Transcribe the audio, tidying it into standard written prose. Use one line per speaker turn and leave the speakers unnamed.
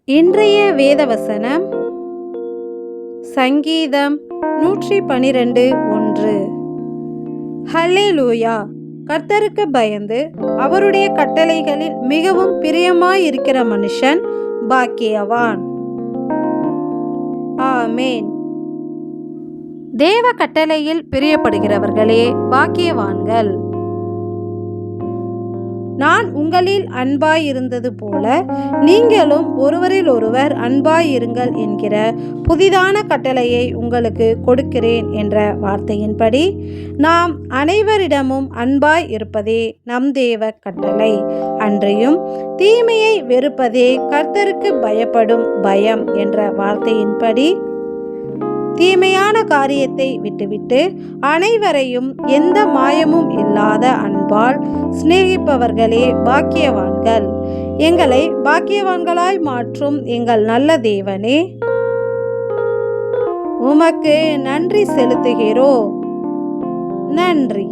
இன்றைய வேதவசனம் சங்கீதம் 112:1. ஹல்லேலூயா! கர்த்தருக்கு பயந்து அவருடைய கட்டளைகளில் மிகவும் பிரியமாயிருக்கிற மனுஷன் பாக்கியவான். ஆமேன். தேவ கட்டளையில் பிரியப்படுகிறவர்களே பாக்கியவான்கள். நான் உங்களில் அன்பாயிருந்தது போல நீங்களும் ஒருவரில் ஒருவர் அன்பாயிருங்கள் என்கிற புதிதான கட்டளையை உங்களுக்கு கொடுக்கிறேன் என்ற வார்த்தையின்படி நாம் அனைவரிடமும் அன்பாய் இருப்பதே நம் தேவ கட்டளை. அன்றியும் தீமையை வெறுப்பதே கர்த்தருக்கு பயப்படும் பயம் என்ற வார்த்தையின்படி தீமையான காரியத்தை விட்டுவிட்டு அனைவரையும் எந்த மாயமும் இல்லாத அன்பால் சிநேகிப்பவர்களே பாக்கியவான்கள். எங்களை பாக்கியவான்களாய் மாற்றும் எங்கள் நல்ல தேவனே, உமக்கு நன்றி செலுத்துகிறோம். நன்றி.